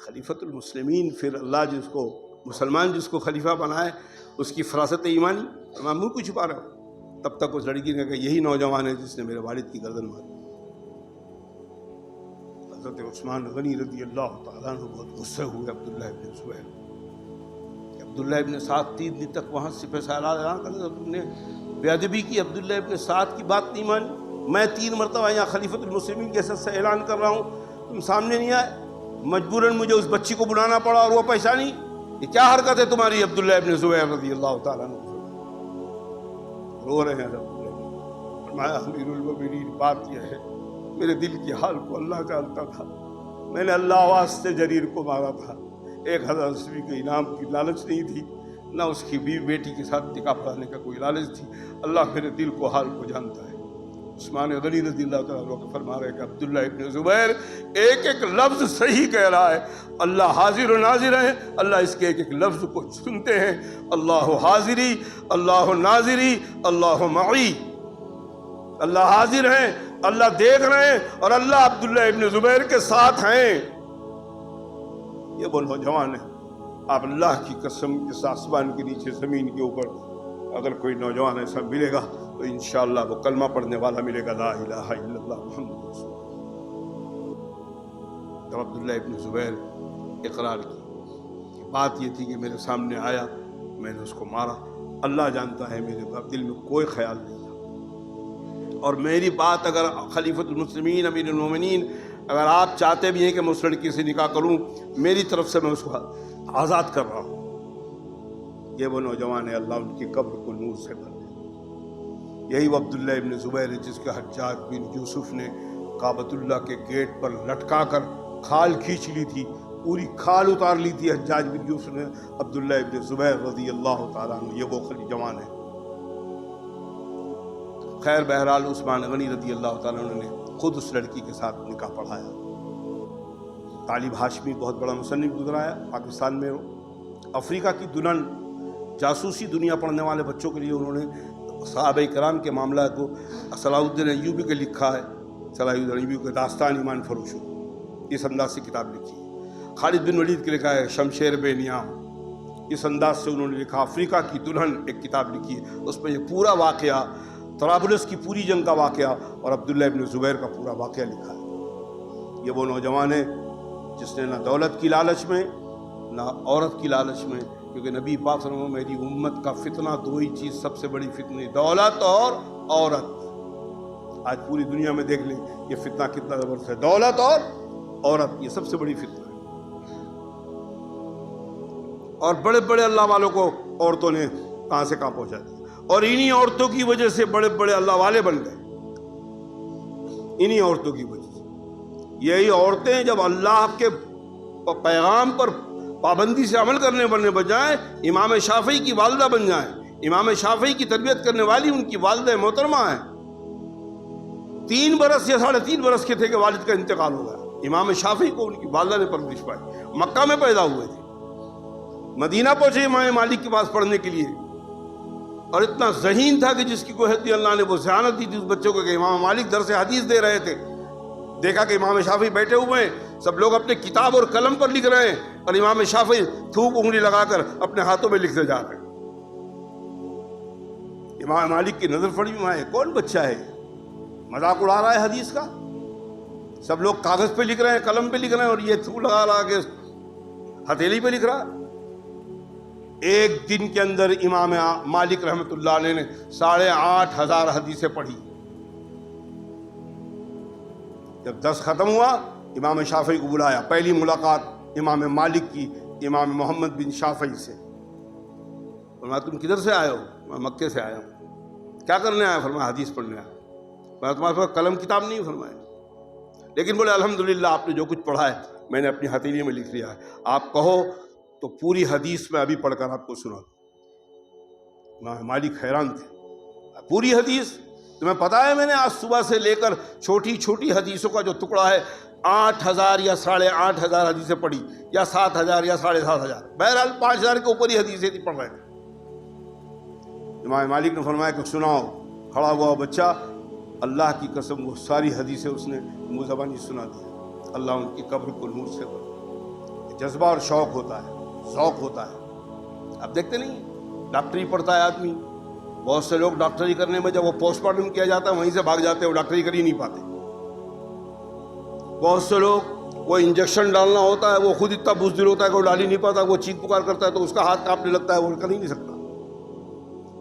خلیفۃ المسلمین، پھر اللہ جس کو مسلمان جس کو خلیفہ بنائے اس کی فراست ایمانی، میں منہ کو چھپا رہا ہوں. تب تک اس لڑکی نے کہا یہی نوجوان ہے جس نے میرے والد کی گردن ماری. حضرت عثمان غنی رضی اللہ تعالیٰ عنہ بہت غصے ہوئے عبداللہ ابن زبیر. عبداللہ ابن سعد 3 دن تک وہاں سپہ سالار اعلان کرتے، تم نے بے ادبی کی، عبداللہ ابن سعد کی بات نہیں مانی. میں 3 مرتبہ یہاں خلیفۃ المسلمین کے حیثیت سے اعلان کر رہا ہوں، تم سامنے نہیں آئے. مجبوراً مجھے اس بچی کو بلانا پڑا اور وہ پہچانی. یہ کیا حرکت ہے تمہاری عبداللہ ابن زبیر رضی اللہ تعالیٰ عنہ؟ رو رہے ہیں. فرمایا امیر المومنین بات یہ ہے، میرے دل کی حال کو اللہ جانتا تھا. میں نے اللہ واسطے جریر کو مارا تھا. 1000 عیسوی کے انعام کی لالچ نہیں تھی، نہ اس کی بیوی بیٹی کے ساتھ نکاح پڑھانے کا کوئی لالچ تھی. اللہ میرے دل کو حال کو جانتا ہے. عثمان غنی رضی اللہ تعالیٰ عنہ فرما رہے کہ عبداللہ ابن زبیر ایک ایک لفظ صحیح کہہ رہا ہے. اللہ حاضر و ناظر ہے، اللہ اس کے ایک ایک لفظ کو سنتے ہیں. اللہ حاضری، اللہ ناظری، اللہ معی. اللہ حاضر ہیں، اللہ دیکھ رہے ہیں، اور اللہ عبداللہ ابن زبیر کے ساتھ ہیں. یہ وہ نوجوان ہے. آپ اللہ کی قسم اس آسمان کے نیچے زمین کے اوپر اگر کوئی نوجوان ایسا ملے گا تو انشاءاللہ وہ کلمہ پڑھنے والا ملے گا، لا الہ الا اللہ محمد رسول اللہ. تب عبداللہ ابن زبیر اقرار کی. بات یہ تھی کہ میرے سامنے آیا، میں نے اس کو مارا. اللہ جانتا ہے میرے دل میں کوئی خیال نہیں تھا. اور میری بات اگر خلیفۃ المسلمین امیر المومنین اگر آپ چاہتے بھی ہیں کہ میں اس لڑکی سے نکاح کروں، میری طرف سے میں اس کو آزاد کر رہا ہوں. یہ وہ نوجوان ہے، اللہ ان کی قبر کو نور سے بھر دے. یہی وہ عبداللہ ابن زبیر ہے جس کے حجاج بن یوسف نے کعبۃ اللہ کے گیٹ پر لٹکا کر کھال کھینچ لی تھی، پوری کھال اتار لی تھی حجاج بن یوسف نے. عبداللہ ابن زبیر رضی اللہ تعالیٰ عنہ یہ وہ جوان ہے. خیر بہرحال عثمان غنی رضی اللہ تعالیٰ عنہ نے خود اس لڑکی کے ساتھ نکاح پڑھایا. طالب ہاشمی بہت بڑا مصنف گزرا ہے پاکستان میں. افریقہ کی دلہن جاسوسی دنیا پڑھنے والے بچوں کے لیے انہوں نے صحابہ کرام کے معاملات کو صلاح الدین ایوبی کے لکھا ہے. صلاح الدین ایوبی کے داستان ایمان فروشوں اس انداز سے کتاب لکھی ہے. خالد بن ولید کے لکھا ہے شمشیر بے نیام. اس انداز سے انہوں نے لکھا. افریقہ کی دلہن ایک کتاب لکھی ہے، اس میں یہ پورا واقعہ طرابلس کی پوری جنگ کا واقعہ اور عبداللہ ابن زبیر کا پورا واقعہ لکھا ہے. یہ وہ نوجوان ہے جس نے نہ دولت کی لالچ میں نہ عورت کی لالچ میں، کیونکہ نبی پاک صلی اللہ علیہ وسلم میری امت کا فتنہ 2 ہی چیز سب سے بڑی فتنہ، دولت اور عورت. آج پوری دنیا میں دیکھ لیں یہ فتنہ کتنا زبردست ہے. دولت اور عورت یہ سب سے بڑی فتنہ ہے. اور بڑے بڑے اللہ والوں کو عورتوں نے کہاں سے کہاں پہنچا دیا، اور انہی عورتوں کی وجہ سے بڑے بڑے اللہ والے بن گئے. انہی عورتوں کی وجہ سے. یہی عورتیں جب اللہ کے پیغام پر پابندی سے عمل کرنے بننے بجائے امام شافعی کی والدہ بن جائیں. امام شافعی کی تربیت کرنے والی ان کی والدہ محترمہ ہیں. 3 برس یا 3.5 برس کے تھے کہ والد کا انتقال ہو گیا. امام شافعی کو ان کی والدہ نے پرورش پائی. مکہ میں پیدا ہوئے تھے، مدینہ پہنچے امام مالک کے پاس پڑھنے کے لیے، اور اتنا ذہین تھا کہ جس کی کوئی حد اللہ نے وہ ذہانت دی تھی اس بچوں کو کہ امام مالک درس حدیث دے رہے تھے. دیکھا کہ امام شافعی بیٹھے ہوئے ہیں، سب لوگ اپنے کتاب اور قلم پر لکھ رہے ہیں، اور امام شافعی تھوک انگلی لگا کر اپنے ہاتھوں میں لکھتے جا رہے ہیں. امام مالک کی نظر پڑی وہاں ہے، کون بچہ ہے، مذاق اڑا رہا ہے حدیث کا. سب لوگ کاغذ پہ لکھ رہے ہیں، قلم پہ لکھ رہے ہیں، اور یہ تھوک لگا لگا کے ہتھیلی پہ لکھ رہا ہے. ایک دن کے اندر امام مالک رحمۃ اللہ علیہ نے 8,500 حدیثیں پڑھی. جب 10 ختم ہوا امام شافعی کو بلایا. پہلی ملاقات امام مالک کی امام محمد بن شافعی سے. فرمایا تم کدھر سے آئے ہو؟ میں مکے سے آیا ہوں. کیا کرنے آیا؟ فرمایا حدیث پڑھنے آیا. میں تمہارے پاس قلم کتاب نہیں؟ فرمایا. لیکن بولے الحمدللہ آپ نے جو کچھ پڑھا ہے میں نے اپنی ہتھیلی میں لکھ لیا ہے، آپ کہو تو پوری حدیث میں ابھی پڑھ کر آپ کو سنا. امام مالک حیران تھے. پوری حدیث؟ تمہیں پتا ہے میں نے آج صبح سے لے کر چھوٹی چھوٹی حدیثوں کا جو ٹکڑا ہے 8,000 یا 8,500 حدیثیں پڑھی، یا 7,000 یا 7,500، بہرحال 5,000 کے اوپر ہی حدیثیں تھی پڑھ رہے تھے. امام مالک نے فرمایا کہ سناؤ. کھڑا ہوا بچہ، اللہ کی قسم وہ ساری حدیثیں اس نے منہ زبانی سنا دی. اللہ ان کی قبر کو نور سے بھر. جذبہ اور شوق ہوتا ہے، ذوق ہوتا ہے۔ اب دیکھتے نہیں ڈاکٹری پڑھتا ہے آدمی، بہت سے لوگ ڈاکٹری کرنے میں جب وہ پوسٹ مارٹم کیا جاتا ہے وہیں سے بھاگ جاتے ہیں، وہ ڈاکٹری کر ہی نہیں پاتے۔ بہت سے لوگ وہ انجیکشن ڈالنا ہوتا ہے، وہ خود اتنا بزدل ہوتا ہے کہ وہ ڈال ہی نہیں پاتا، وہ چیخ پکار کرتا ہے تو اس کا ہاتھ کانپنے لگتا ہے، وہ کر ہی نہیں سکتا۔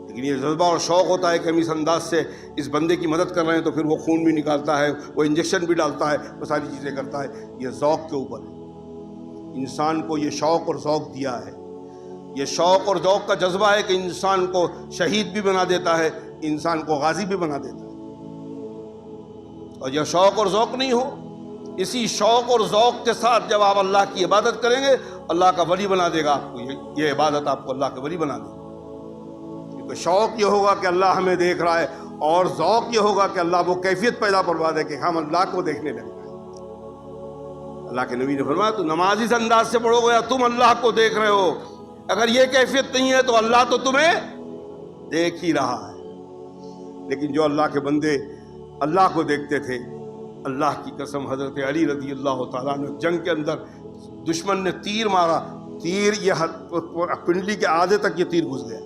لیکن یہ جذبہ اور شوق ہوتا ہے کہ ہم اس انداز سے اس بندے کی مدد کر رہے ہیں، تو پھر وہ خون بھی نکالتا ہے، وہ انجیکشن بھی ڈالتا ہے، وہ ساری چیزیں کرتا ہے۔ یہ ذوق کے اوپر ہے۔ انسان کو یہ شوق اور ذوق دیا ہے۔ یہ شوق اور ذوق کا جذبہ ہے کہ انسان کو شہید بھی بنا دیتا ہے، انسان کو غازی بھی بنا دیتا ہے۔ اور یہ شوق اور ذوق نہیں ہو، اسی شوق اور ذوق کے ساتھ جب آپ اللہ کی عبادت کریں گے، اللہ کا ولی بنا دے گا آپ کو۔ یہ عبادت آپ کو اللہ کا ولی بنا دے گا، کیونکہ شوق یہ ہوگا کہ اللہ ہمیں دیکھ رہا ہے، اور ذوق یہ ہوگا کہ اللہ وہ کیفیت پیدا کروا دے کہ ہم اللہ کو دیکھنے لگے۔ اللہ کے نبی نے فرمایا تو نماز اس انداز سے پڑھو گے تم اللہ کو دیکھ رہے ہو، اگر یہ کیفیت نہیں ہے تو اللہ تو تمہیں دیکھ ہی رہا ہے۔ لیکن جو اللہ کے بندے اللہ کو دیکھتے تھے، اللہ کی قسم حضرت علی رضی اللہ تعالیٰ عنہ جنگ کے اندر دشمن نے تیر مارا، تیر یہ پنڈلی کے آدھے تک یہ تیر گھس گیا،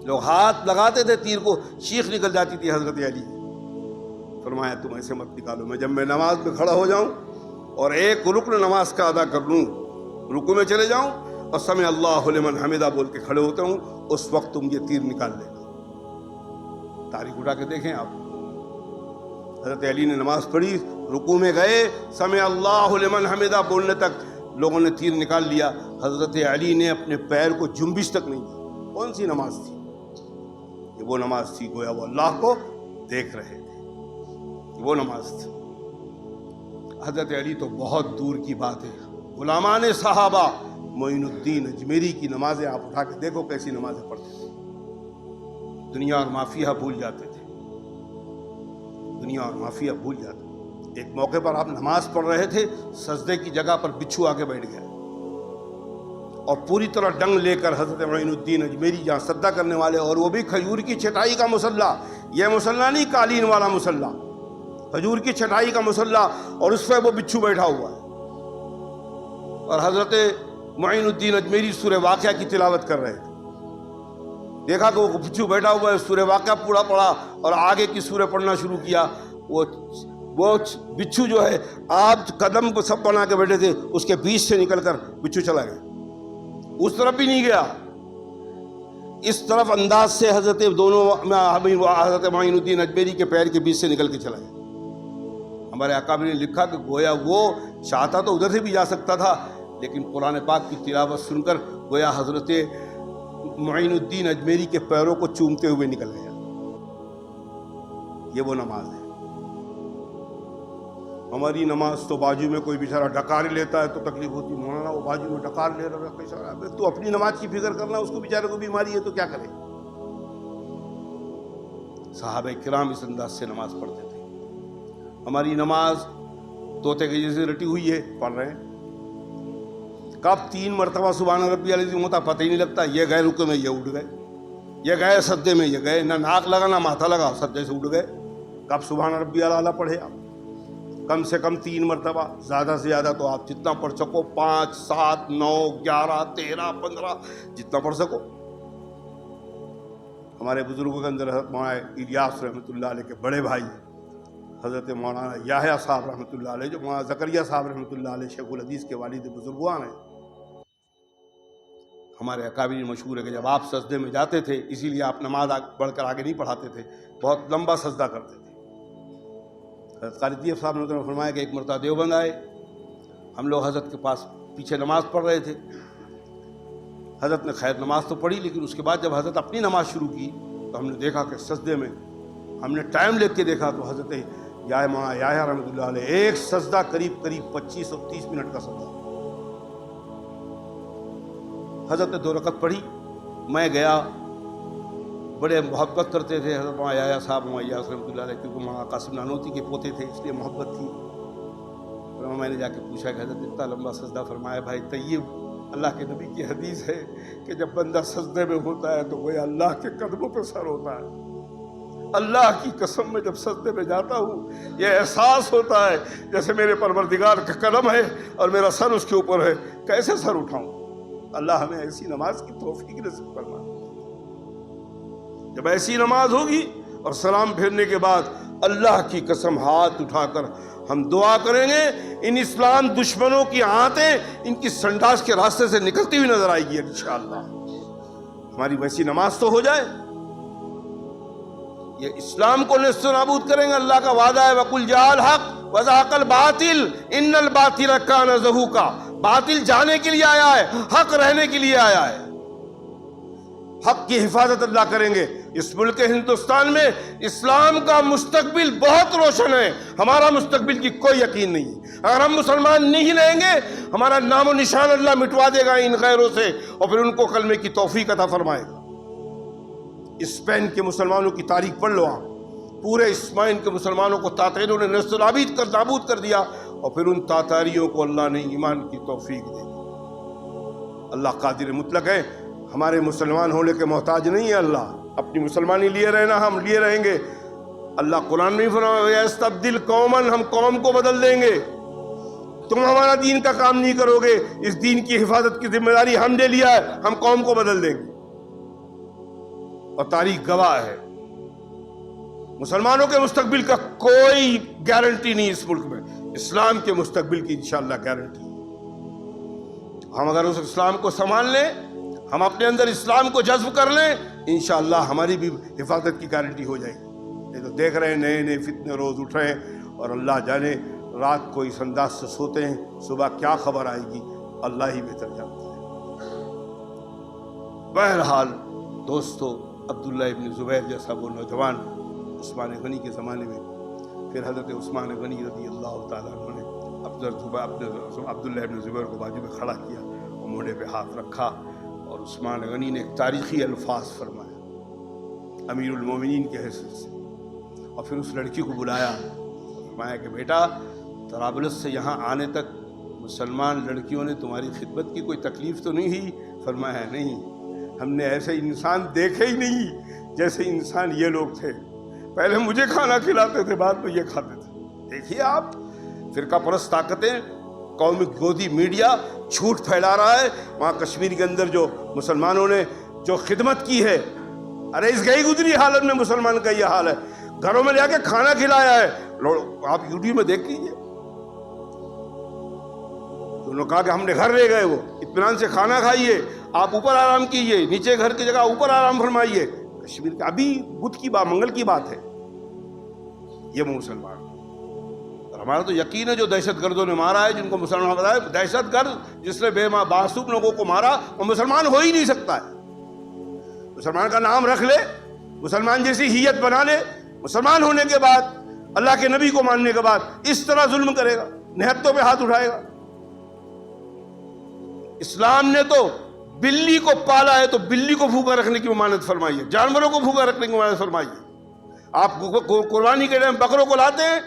لوگ ہاتھ لگاتے تھے تیر کو، چیخ نکل جاتی تھی حضرت علی۔ فرمایا تم ایسے مت نکالو، میں جب میں نماز میں کھڑا ہو جاؤں اور ایک رکن نماز کا ادا کر لوں، رکوع میں چلے جاؤں اور سمع اللہ لمن حمدہ بول کے کھڑے ہوتے ہوں، اس وقت تم یہ تیر نکال لینا۔ تاریخ اٹھا کے دیکھیں آپ، حضرت علی نے نماز پڑھی، رکوع میں گئے، سمع اللہ لمن حمدہ بولنے تک لوگوں نے تیر نکال لیا، حضرت علی نے اپنے پیر کو جنبش تک نہیں دی۔ کون سی نماز تھی یہ؟ وہ نماز تھی گویا وہ اللہ کو دیکھ رہے تھے، وہ نماز تھی۔ حضرت علی تو بہت دور کی بات ہے، غلامان صحابہ معین الدین اجمیری کی نمازیں آپ اٹھا کے دیکھو کیسی نمازیں پڑھتے تھے، دنیا اور مافیہ بھول جاتے تھے، دنیا اور مافیہ بھول جاتے تھے۔ ایک موقع پر آپ نماز پڑھ رہے تھے، سجدے کی جگہ پر بچھو آ کے بیٹھ گیا اور پوری طرح ڈنگ لے کر حضرت معین الدین اجمیری جہاں سجدہ کرنے والے، اور وہ بھی کھجور کی چھٹائی کا مصلی، یہ مصلی نہیں قالین والا مصلی، کھجور کی چھٹائی کا مصلی، اور اس پہ وہ بچھو بیٹھا ہوا ہے، اور حضرت معین الدین اجمیری سورہ واقعہ کی تلاوت کر رہے تھے۔ دیکھا کہ وہ بچھو بیٹھا ہوا ہے، سورہ واقعہ پورا پڑھا اور آگے کی سورہ پڑھنا شروع کیا۔ وہ بچھو جو ہے آپ قدم کو سب بنا کے بیٹھے تھے، اس کے بیچ سے نکل کر بچھو چلا گیا، اس طرف بھی نہیں گیا، اس طرف انداز سے حضرت معین الدین اجمیری کے پیر کے بیچ سے نکل کے چلا گیا۔ ہمارے اکابر نے لکھا کہ گویا وہ چاہتا تو ادھر سے بھی جا سکتا تھا، لیکن قرآن پاک کی تلاوت سن کر گویا حضرت معین الدین اجمیری کے پیروں کو چومتے ہوئے نکل گیا۔ یہ وہ نماز ہے۔ ہماری نماز تو بازو میں کوئی بیچارہ ڈکار لیتا ہے تو تکلیف ہوتی، مولانا وہ بازو میں ڈکار لے رہا ہے، تو اپنی نماز کی فکر کرنا، اس کو بیچارے کو بیماری ہے تو کیا کرے۔ صحابہ کرام اس انداز سے نماز پڑھتے تھے۔ ہماری نماز طوطے کے جیسے رٹی ہوئی ہے، پڑھ رہے ہیں، کب 3 مرتبہ سبحان ربی العظیم ہوتا پتہ ہی نہیں لگتا، یہ گئے رکوع میں یہ اٹھ گئے، یہ گئے سجدے میں یہ گئے، نہ ناک لگا نہ ماتھا لگا، سجدے سے اٹھ گئے۔ کب سبحان ربی الاعلیٰ پڑھے آپ؟ کم سے کم 3 مرتبہ، زیادہ سے زیادہ تو آپ جتنا پڑھ سکو، 5 7 9 11 13 15 جتنا پڑھ سکو۔ ہمارے بزرگوں کے اندر حضرت مولانا الیاس رحمۃ اللہ علیہ کے بڑے بھائی حضرت مولانا یحییٰ صاحب رحمۃ اللہ علیہ، جو مولانا زکریا صاحب رحمۃ اللہ علیہ شیخ الحدیث کے والد بزرگوان ہیں، ہمارے اکابرین مشہور ہے کہ جب آپ سجدے میں جاتے تھے، اسی لیے آپ نماز بڑھ کر آگے نہیں پڑھاتے تھے، بہت لمبا سجدہ کرتے تھے۔ حضرت قاری طیب صاحب نے فرمایا کہ ایک مرتبہ دیوبند آئے، ہم لوگ حضرت کے پاس پیچھے نماز پڑھ رہے تھے، حضرت نے خیر نماز تو پڑھی، لیکن اس کے بعد جب حضرت اپنی نماز شروع کی تو ہم نے دیکھا کہ سجدے میں، ہم نے ٹائم لے کے دیکھا تو حضرت یحییٰ رحمۃ اللہ علیہ ایک سجدہ قریب 25 اور 30 منٹ کا سجدہ، حضرت نے 2 رکعت پڑھی، میں گیا، بڑے محبت کرتے تھے حضرت مولانا یحییٰ صاحب الیاس رحمۃ اللہ علیہ، کیونکہ مولانا قاسم نانوتی کے پوتے تھے، اس لیے محبت تھی۔ میں نے جا کے پوچھا کہ حضرت اتنا لمبا سجدہ فرمایا؟ بھائی طیب، اللہ کے نبی کی حدیث ہے کہ جب بندہ سجدے میں ہوتا ہے تو وہ اللہ کے قدموں پہ سر ہوتا ہے، اللہ کی قسم میں جب سجدے میں جاتا ہوں یہ احساس ہوتا ہے جیسے میرے پروردگار کا قدم ہے اور میرا سر اس کے اوپر ہے، کیسے سر اٹھاؤں؟ اللہ ہمیں ایسی نماز کی توفیق نصیب فرما۔ جب ایسی نماز ہوگی اور سلام پھیرنے کے بعد اللہ کی قسم ہاتھ اٹھا کر ہم دعا کریں گے، ان اسلام دشمنوں کی آنتیں ان کی سنڈاس کے راستے سے نکلتی ہوئی نظر آئے گی انشاءاللہ۔ ہماری ویسی نماز تو ہو جائے، یہ اسلام کو نیست و نابود کریں گے۔ اللہ کا وعدہ ہے وَقُلْ جَاءَ الْحَقُّ وَزَهَقَ الْبَاطِلُ إِنَّ الْبَاطِلَ كَانَ زَهُوقًا۔ باطل جانے کے لیے آیا ہے، حق رہنے کے لیے آیا ہے۔ حق کی حفاظت اللہ کریں گے۔ اس ملک ہندوستان میں اسلام کا مستقبل بہت روشن ہے، ہمارا مستقبل کی کوئی یقین نہیں۔ اگر ہم مسلمان نہیں رہیں گے ہمارا نام و نشان اللہ مٹوا دے گا ان غیروں سے، اور پھر ان کو کلمے کی توفیق عطا فرمائے گا۔ اسپین کے مسلمانوں کی تاریخ پڑھ لو آپ، پورے اسپین کے مسلمانوں کو تاتاریوں نے نیست و نابود کر دیا، اور پھر ان تاتاریوں کو اللہ نے ایمان کی توفیق دی۔ اللہ قادر مطلق ہے، ہمارے مسلمان ہونے کے محتاج نہیں ہے اللہ، اپنی مسلمانی لیے رہنا، ہم لیے رہیں گے۔ اللہ قرآن میں فرمایا وَيَسْتَبْدِلْ قَوْمًا، ہم قوم کو بدل دیں گے۔ تم ہمارا دین کا کام نہیں کرو گے، اس دین کی حفاظت کی ذمہ داری ہم نے لیا ہے، ہم قوم کو بدل دیں گے۔ اور تاریخ گواہ ہے، مسلمانوں کے مستقبل کا کوئی گارنٹی نہیں اس ملک میں، اسلام کے مستقبل کی انشاءاللہ گارنٹی۔ ہم اگر اس اسلام کو سنبھال لیں، ہم اپنے اندر اسلام کو جذب کر لیں، انشاءاللہ ہماری بھی حفاظت کی گارنٹی ہو جائے گی۔ یہ تو دیکھ رہے ہیں نئے نئے فتنے روز اٹھ رہے ہیں، اور اللہ جانے رات کو اس انداز سے سوتے ہیں، صبح کیا خبر آئے گی اللہ ہی بہتر جانتا ہے۔ بہرحال دوستو، عبداللہ ابن زبیر جیسا وہ نوجوان عثمان غنی کے زمانے میں، پھر حضرت عثمان غنی رضی اللہ تعالیٰ عنہ نے عبداللہ ابن زبیر کو بازو میں کھڑا کیا اور موڑے پہ ہاتھ رکھا، اور عثمان غنی نے ایک تاریخی الفاظ فرمایا امیر المومنین کے حیثیت سے، اور پھر اس لڑکی کو بلایا، فرمایا کہ بیٹا طرابلس سے یہاں آنے تک مسلمان لڑکیوں نے تمہاری خدمت کی کوئی تکلیف تو نہیں ہوئی؟ فرمایا نہیں، ہم نے ایسے انسان دیکھے ہی نہیں جیسے انسان یہ لوگ تھے، پہلے مجھے کھانا کھلاتے تھے بعد میں یہ کھاتے تھے۔ دیکھیے آپ، فرقہ پرست طاقتیں، قومی گودی میڈیا جھوٹ پھیلا رہا ہے۔ وہاں کشمیر کے اندر جو مسلمانوں نے جو خدمت کی ہے، ارے اس گئی گزری حالت میں مسلمان کا یہ حال ہے، گھروں میں لے کے کھانا کھلایا ہے۔ آپ یوٹیوب میں دیکھ لیجیے، انہوں نے کہا کہ ہم نے گھر لے گئے، وہ اطمینان سے کھانا کھائیے، آپ اوپر آرام کیجیے، نیچے گھر کی جگہ اوپر آرام فرمائیے۔ کشمیر کا ابھی بدھ کی بات، منگل کی بات ہے، یہ مسلمان۔ اور ہمارا تو یقین ہے جو دہشت گردوں نے مارا ہے، جن کو مسلمان بتایا، دہشت گرد جس نے بے معصوم لوگوں کو مارا وہ مسلمان ہو ہی نہیں سکتا ہے۔ مسلمان کا نام رکھ لے، مسلمان جیسی حیت بنا لے، مسلمان ہونے کے بعد اللہ کے نبی کو ماننے کے بعد اس طرح ظلم کرے گا، نہتوں پہ ہاتھ اٹھائے گا۔ اسلام نے تو بلی کو پالا ہے تو بلی کو بھوکا رکھنے کی ممانعت فرمائی ہے، جانوروں کو بھوکا رکھنے کی ممانعت فرمائی ہے۔ آپ قربانی کے ٹائم بکروں کو لاتے ہیں،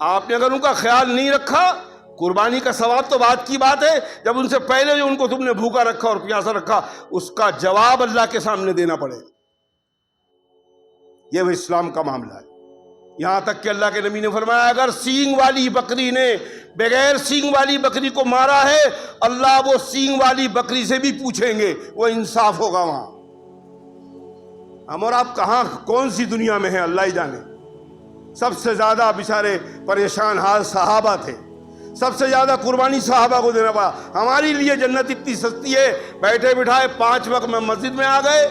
آپ نے اگر ان کا خیال نہیں رکھا، قربانی کا ثواب تو بات کی بات ہے، جب ان سے پہلے جو ان کو تم نے بھوکا رکھا اور پیاسا رکھا، اس کا جواب اللہ کے سامنے دینا پڑے گا۔ یہ وہ اسلام کا معاملہ ہے۔ یہاں تک کہ اللہ کے نبی نے فرمایا اگر سینگ والی بکری نے بغیر سینگ والی بکری کو مارا ہے، اللہ وہ سینگ والی بکری سے بھی پوچھیں گے، وہ انصاف ہوگا وہاں۔ ہم اور آپ کہاں کون سی دنیا میں ہیں اللہ ہی جانے۔ سب سے زیادہ بیچارے پریشان حال صحابہ تھے، سب سے زیادہ قربانی صحابہ کو دینا پڑا۔ ہمارے لیے جنت اتنی سستی ہے، بیٹھے بٹھائے 5 وقت میں مسجد میں آ گئے،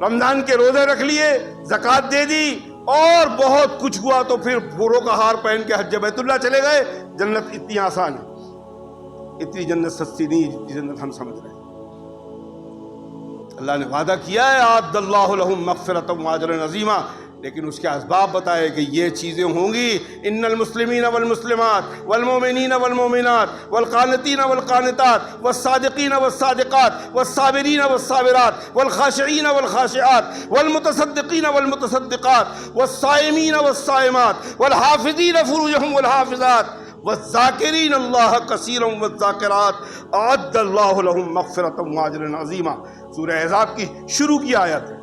رمضان کے روزے رکھ لیے، زکوٰۃ دے دی، اور بہت کچھ ہوا تو پھر پھولوں کا ہار پہن کے حج بیت اللہ چلے گئے۔ جنت اتنی آسان ہے، اتنی جنت سستی نہیں جتنی جنت ہم سمجھ رہے ہیں۔ اللہ نے وعدہ کیا ہے اعد اللہ لہم مغفرۃ واجرا عظیما، لیکن اس کے اسباب بتائے کہ یہ چیزیں ہوں گی۔ ان المسلمین والمسلمات والمؤمنین والمؤمنات والقانتین والقانتات والصادقین والصادقات والصابرین والصابرات والخاشعین والخاشعات والمتصدقین والمتصدقات والصائمین والصائمات والحافظین فروجهم والحافظات والذاکرین اللہ کثیرا والذاکرات اعد اللہ لہم مغفرۃ واجرا عظیما۔ سورہ احزاب کی شروع کی آیت ہے۔